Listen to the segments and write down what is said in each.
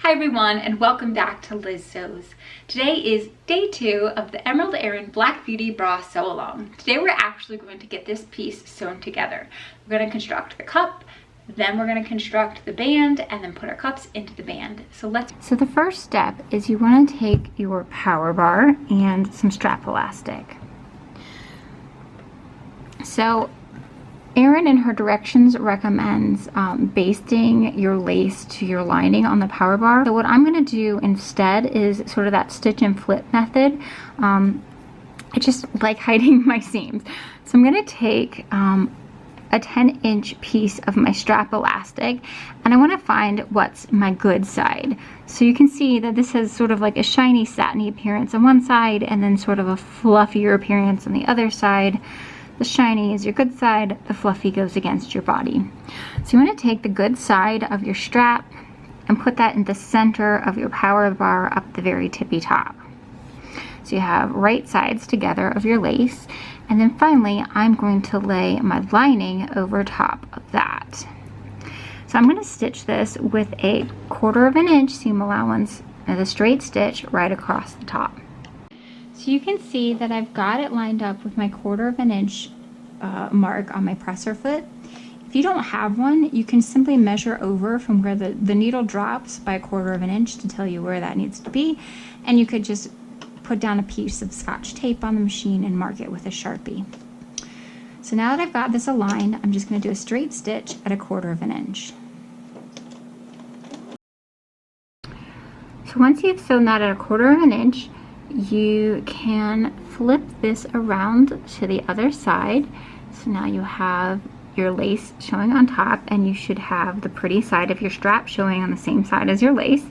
Hi everyone, and welcome back to Liz Sews. Today is day 2 of the Emerald Erin Black Beauty Bra Sew Along. Today we're actually going to get this piece sewn together. We're going to construct the cup, then we're going to construct the band, and then put our cups into the band. So the first step is you want to take your power bar and some strap elastic. So Erin in her directions recommends basting your lace to your lining on the power bar. So what I'm going to do instead is sort of that stitch and flip method. I just like hiding my seams. So I'm going to take a 10-inch piece of my strap elastic, and I want to find what's my good side. So you can see that this has sort of like a shiny satiny appearance on one side and then sort of a fluffier appearance on the other side. The shiny is your good side, the fluffy goes against your body. So you want to take the good side of your strap and put that in the center of your power bar up the very tippy top. So you have right sides together of your lace, and then finally I'm going to lay my lining over top of that. So I'm going to stitch this with a 1/4 inch seam allowance and a straight stitch right across the top. So you can see that I've got it lined up with my 1/4 inch mark on my presser foot. If you don't have one, you can simply measure over from where the needle drops by a 1/4 inch to tell you where that needs to be, and you could just put down a piece of Scotch tape on the machine and mark it with a Sharpie. So now that I've got this aligned, I'm just going to do a straight stitch at a 1/4 inch. So once you've sewn that at a 1/4 inch, you can flip this around to the other side. So now you have your lace showing on top, and you should have the pretty side of your strap showing on the same side as your lace.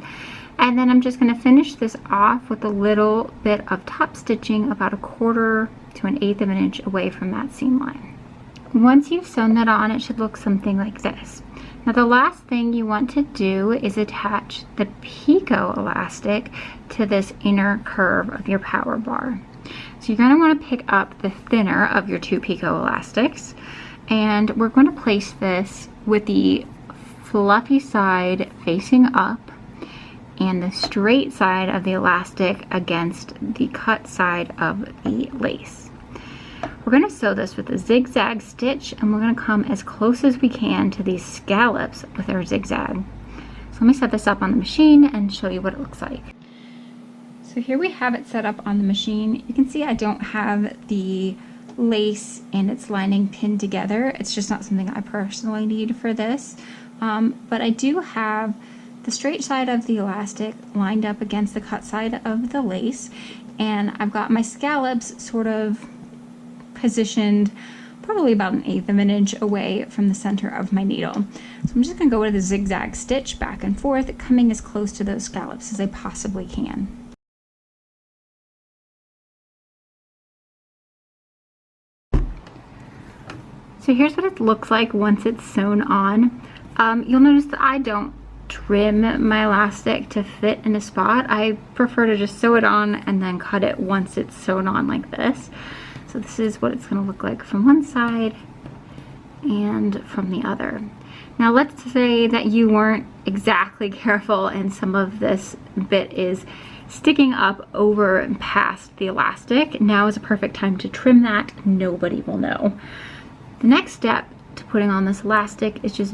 And then I'm just going to finish this off with a little bit of top stitching about a 1/4 to 1/8 inch away from that seam line. Once you've sewn that on, it should look something like this. Now the last thing you want to do is attach the Picot elastic to this inner curve of your power bar. So you're going to want to pick up the thinner of your 2 Picot elastics, and we're going to place this with the fluffy side facing up and the straight side of the elastic against the cut side of the lace. We're going to sew this with a zigzag stitch, and we're going to come as close as we can to these scallops with our zigzag. So let me set this up on the machine and show you what it looks like. So here we have it set up on the machine. You can see I don't have the lace and its lining pinned together. It's just not something I personally need for this. But I do have the straight side of the elastic lined up against the cut side of the lace, and I've got my scallops sort of positioned probably about 1/8 inch away from the center of my needle. So I'm just going to go with a zigzag stitch back and forth, coming as close to those scallops as I possibly can. So here's what it looks like once it's sewn on. You'll notice that I don't trim my elastic to fit in a spot. I prefer to just sew it on and then cut it once it's sewn on like this. So this is what it's going to look like from one side and from the other. Now let's say that you weren't exactly careful and some of this bit is sticking up over and past the elastic. Now is a perfect time to trim that. Nobody will know. The next step to putting on this elastic is just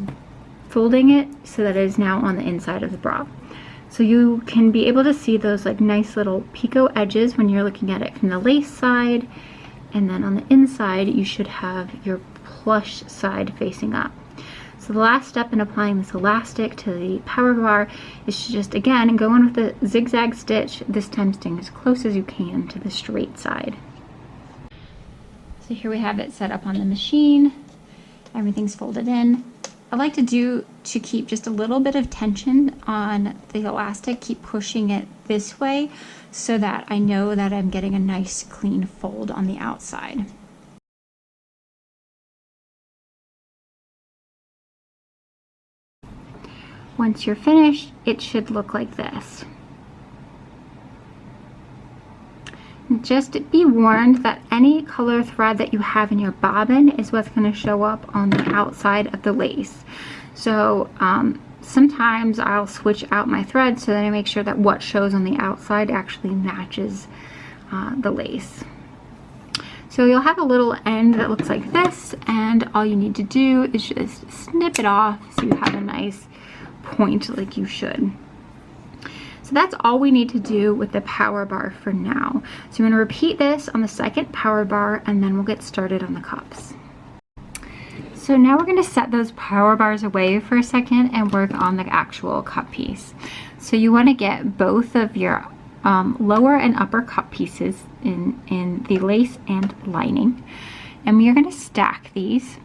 folding it so that it is now on the inside of the bra. So you can be able to see those like nice little picot edges when you're looking at it from the lace side, and then on the inside you should have your plush side facing up. So the last step in applying this elastic to the power bar is to just again go in with the zigzag stitch, this time staying as close as you can to the straight side. So here we have it set up on the machine. Everything's folded in. I like to keep just a little bit of tension on the elastic, keep pushing it this way so that I know that I'm getting a nice clean fold on the outside. Once you're finished, it should look like this. Just be warned that any color thread that you have in your bobbin is what's going to show up on the outside of the lace. So sometimes I'll switch out my thread so that I make sure that what shows on the outside actually matches the lace. So you'll have a little end that looks like this, and all you need to do is just snip it off so you have a nice point like you should. So that's all we need to do with the power bar for now. So I'm going to repeat this on the second power bar, and then we'll get started on the cups. So now we're going to set those power bars away for a second and work on the actual cup piece. So you want to get both of your lower and upper cup pieces in the lace and lining, and we are going to stack these.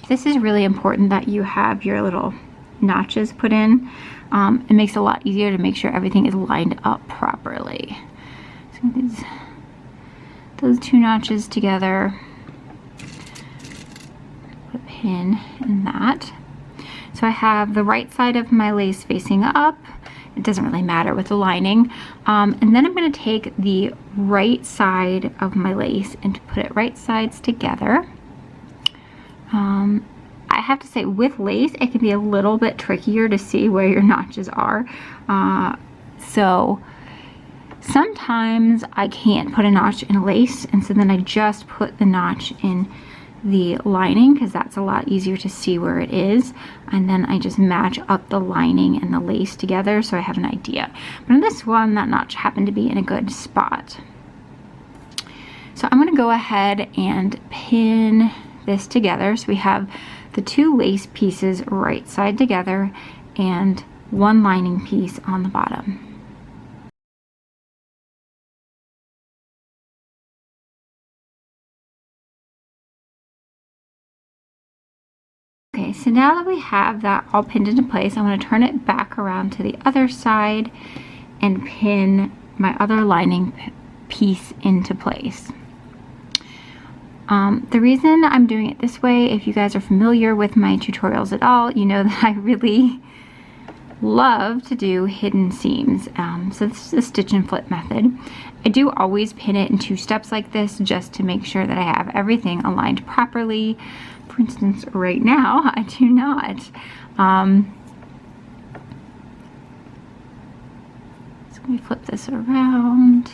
This is really important that you have your little notches put in. It makes it a lot easier to make sure everything is lined up properly. So those two notches together, put a pin in that. So I have the right side of my lace facing up. It doesn't really matter with the lining. And then I'm going to take the right side of my lace and put it right sides together. I have to say, with lace, it can be a little bit trickier to see where your notches are. So sometimes I can't put a notch in a lace, and so then I just put the notch in the lining because that's a lot easier to see where it is, and then I just match up the lining and the lace together so I have an idea. But on this one, that notch happened to be in a good spot. So I'm going to go ahead and pin this together so we have the two lace pieces right side together and one lining piece on the bottom. Okay, so now that we have that all pinned into place, I'm going to turn it back around to the other side and pin my other lining piece into place. The reason I'm doing it this way, if you guys are familiar with my tutorials at all, you know that I really love to do hidden seams. So this is the stitch and flip method. I do always pin it in 2 steps like this just to make sure that I have everything aligned properly. For instance, right now, I do not. So let me flip this around.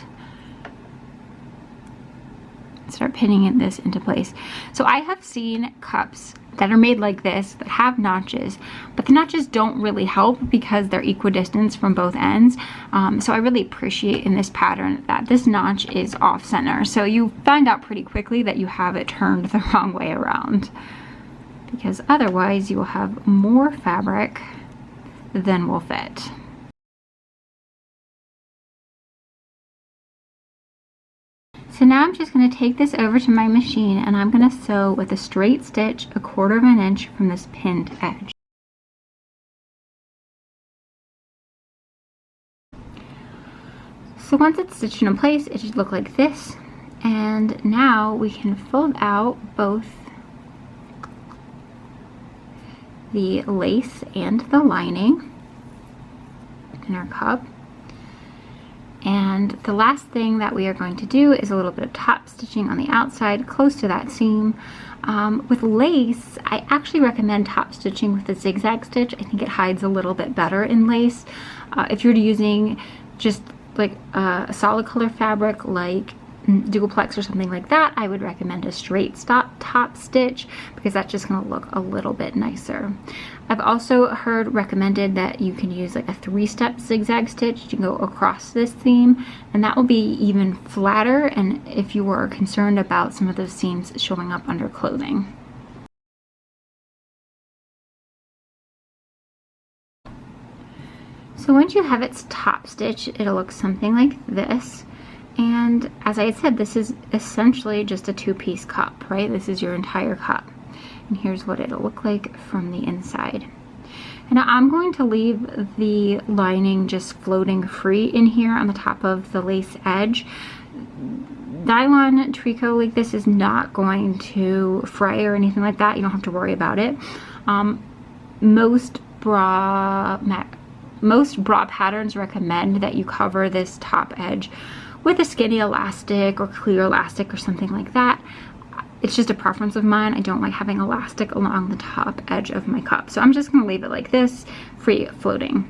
Start pinning this into place. So I have seen cups that are made like this that have notches, but the notches don't really help because they're equidistant from both ends. So I really appreciate in this pattern that this notch is off center. So you find out pretty quickly that you have it turned the wrong way around, because otherwise you will have more fabric than will fit. So now I'm just going to take this over to my machine and I'm going to sew with a straight stitch 1/4 inch from this pinned edge. So once it's stitched in place, it should look like this. And now we can fold out both the lace and the lining in our cup. And the last thing that we are going to do is a little bit of top stitching on the outside close to that seam. With lace, I actually recommend top stitching with a zigzag stitch. I think it hides a little bit better in lace. If you're using just like a solid color fabric like duplex or something like that, I would recommend a straight top stitch because that's just going to look a little bit nicer. I've also heard recommended that you can use like a 3-step zigzag stitch to go across this seam, and that will be even flatter, and if you were concerned about some of those seams showing up under clothing. So once you have its top stitch, it'll look something like this. And as I had said, this is essentially just a 2-piece cup, right? This is your entire cup. And here's what it'll look like from the inside. And now I'm going to leave the lining just floating free in here on the top of the lace edge. Nylon tricot like this is not going to fray or anything like that. You don't have to worry about it. Most bra patterns recommend that you cover this top edge with a skinny elastic or clear elastic or something like that. it's just a preference of mine. I don't like having elastic along the top edge of my cup. So I'm just gonna leave it like this, free floating.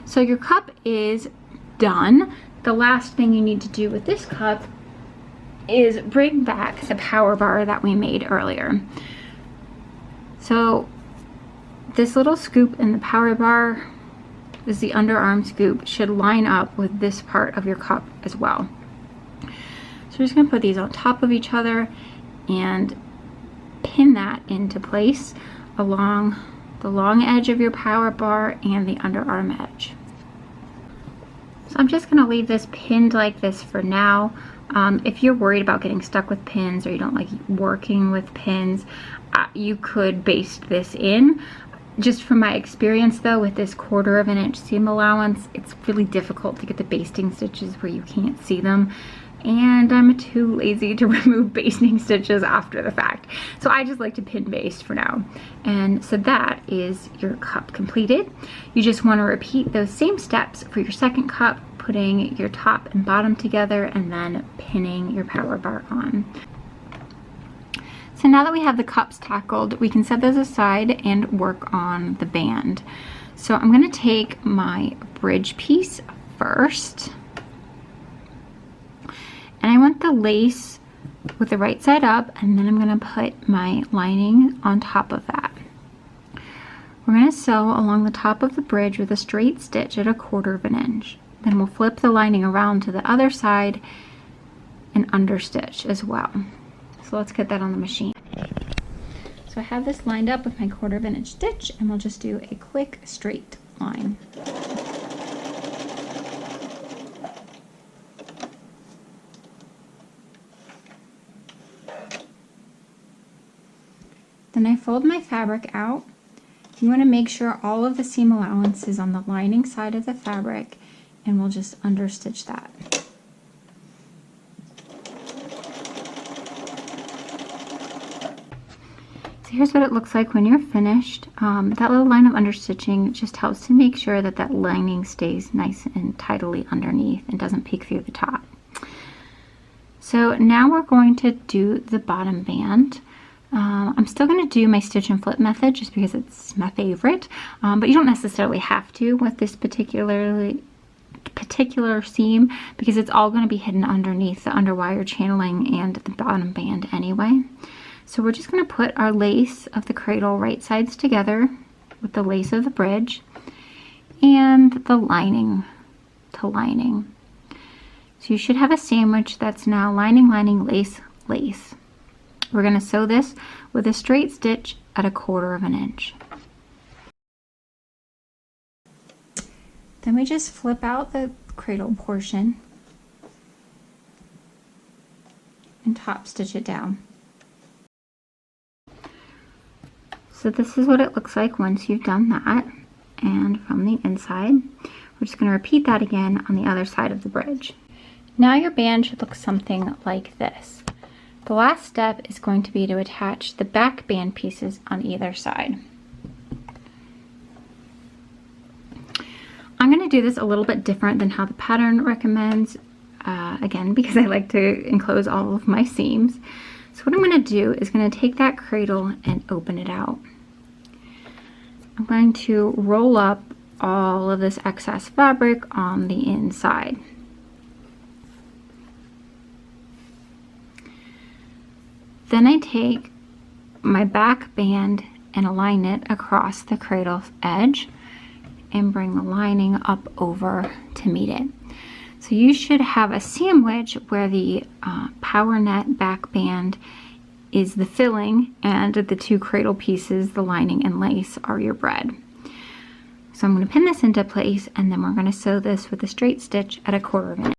So your cup is done. The last thing you need to do with this cup is bring back the power bar that we made earlier. So this little scoop in the power bar is the underarm scoop, should line up with this part of your cup as well. So we're just gonna put these on top of each other and pin that into place along the long edge of your power bar and the underarm edge. So I'm just gonna leave this pinned like this for now. If you're worried about getting stuck with pins or you don't like working with pins, you could baste this in. Just from my experience though, with this 1/4 of an inch seam allowance, it's really difficult to get the basting stitches where you can't see them. And I'm too lazy to remove basting stitches after the fact. So I just like to pin baste for now. And so that is your cup completed. You just want to repeat those same steps for your second cup, putting your top and bottom together and then pinning your power bar on. So now that we have the cups tackled, we can set those aside and work on the band. So I'm going to take my bridge piece first. And I want the lace with the right side up, and then I'm going to put my lining on top of that. We're going to sew along the top of the bridge with a straight stitch at 1/4 of an inch. Then we'll flip the lining around to the other side and understitch as well. So let's get that on the machine. So I have this lined up with my 1/4 of an inch stitch, and we'll just do a quick straight line. Then I fold my fabric out. You want to make sure all of the seam allowance is on the lining side of the fabric, and we'll just understitch that. So here's what it looks like when you're finished. That little line of understitching just helps to make sure that that lining stays nice and tidily underneath and doesn't peek through the top. So now we're going to do the bottom band. I'm still going to do my stitch and flip method just because it's my favorite, but you don't necessarily have to with this particular seam because it's all going to be hidden underneath the underwire channeling and the bottom band anyway. So we're just going to put our lace of the cradle right sides together with the lace of the bridge and the lining to lining. So you should have a sandwich that's now lining, lining, lace, lace. We're going to sew this with a straight stitch at 1/4 of an inch. Then we just flip out the cradle portion and top stitch it down. So this is what it looks like once you've done that. And from the inside, we're just going to repeat that again on the other side of the bridge. Now your band should look something like this. The last step is going to be to attach the back band pieces on either side. I'm going to do this a little bit different than how the pattern recommends, again, because I like to enclose all of my seams. So what I'm going to do is going to take that cradle and open it out. I'm going to roll up all of this excess fabric on the inside. Then I take my back band and align it across the cradle edge and bring the lining up over to meet it. So you should have a sandwich where the Powernet back band is the filling and the two cradle pieces, the lining and lace, are your bread. So I'm going to pin this into place and then we're going to sew this with a straight stitch at 1/4 of an inch.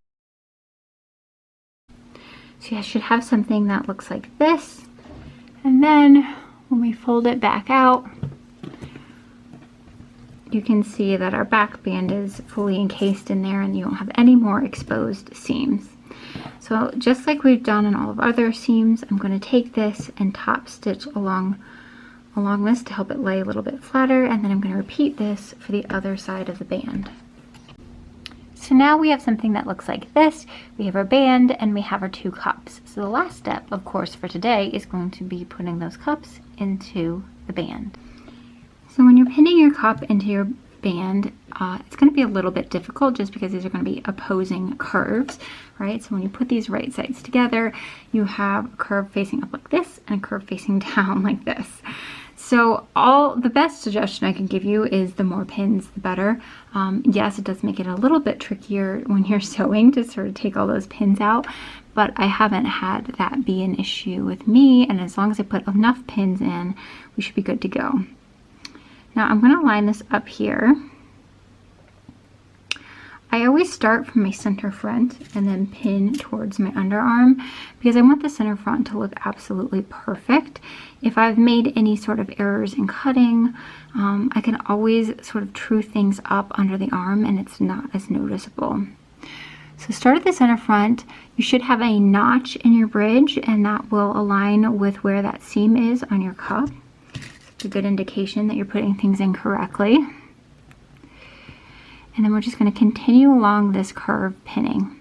So you should have something that looks like this. And then when we fold it back out, you can see that our back band is fully encased in there and you don't have any more exposed seams. So just like we've done in all of our other seams, I'm going to take this and top stitch along this to help it lay a little bit flatter, and then I'm going to repeat this for the other side of the band. So So now we have something that looks like this. We have our band and we have our 2 cups. So the last step, of course, for today is going to be putting those cups into the band. So when you're pinning your cup into your band, it's going to be a little bit difficult just because these are going to be opposing curves, right? So when you put these right sides together, you have a curve facing up like this and a curve facing down like this. So the best suggestion I can give you is the more pins, the better. Yes, it does make it a little bit trickier when you're sewing to sort of take all those pins out, but I haven't had that be an issue with me, and as long as I put enough pins in, we should be good to go. Now I'm going to line this up here. I always start from my center front and then pin towards my underarm because I want the center front to look absolutely perfect. If I've made any sort of errors in cutting, I can always sort of true things up under the arm and it's not as noticeable. So start at the center front. You should have a notch in your bridge and that will align with where that seam is on your cup. It's a good indication that you're putting things in correctly. And then we're just going to continue along this curve pinning.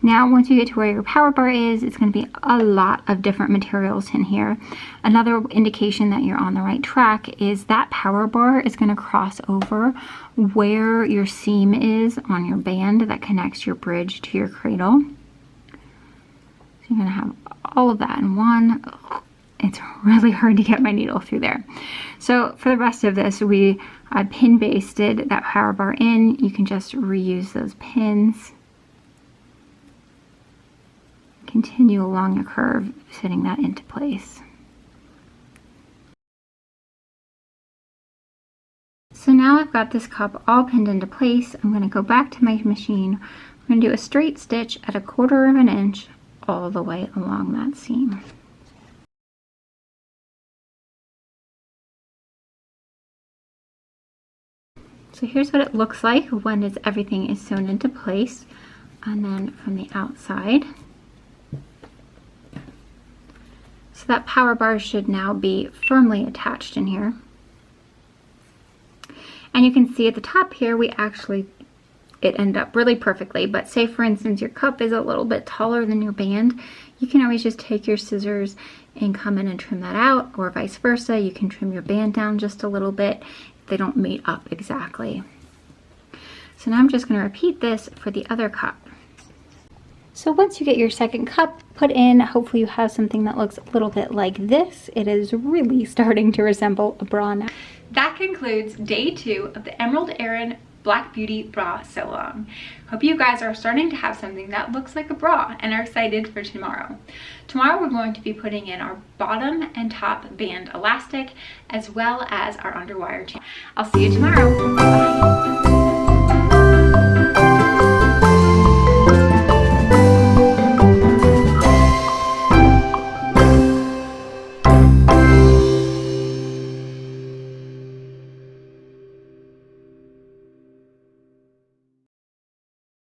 Now once you get to where your power bar is, it's going to be a lot of different materials in here. Another indication that you're on the right track is that power bar is going to cross over where your seam is on your band that connects your bridge to your cradle. So you're going to have all of that in one. It's really hard to get my needle through there. So for the rest of this, we pin basted that power bar in. You can just reuse those pins. Continue along the curve, fitting that into place. So now I've got this cup all pinned into place. I'm going to go back to my machine. I'm going to do a straight stitch at 1/4 inch all the way along that seam. So here's what it looks like when everything is sewn into place, and then from the outside. So that power bar should now be firmly attached in here. And you can see at the top here, it ended up really perfectly, but say for instance your cup is a little bit taller than your band, you can always just take your scissors and come in and trim that out, or vice versa. You can trim your band down just a little bit if they don't meet up exactly. So now I'm just going to repeat this for the other cup. So once you get your second cup put in, hopefully you have something that looks a little bit like this. It is really starting to resemble a bra now. That concludes day 2 of the Emerald Erin Black Beauty Bra Sew Along. Hope you guys are starting to have something that looks like a bra and are excited for tomorrow. Tomorrow we're going to be putting in our bottom and top band elastic as well as our underwire channel. I'll see you tomorrow.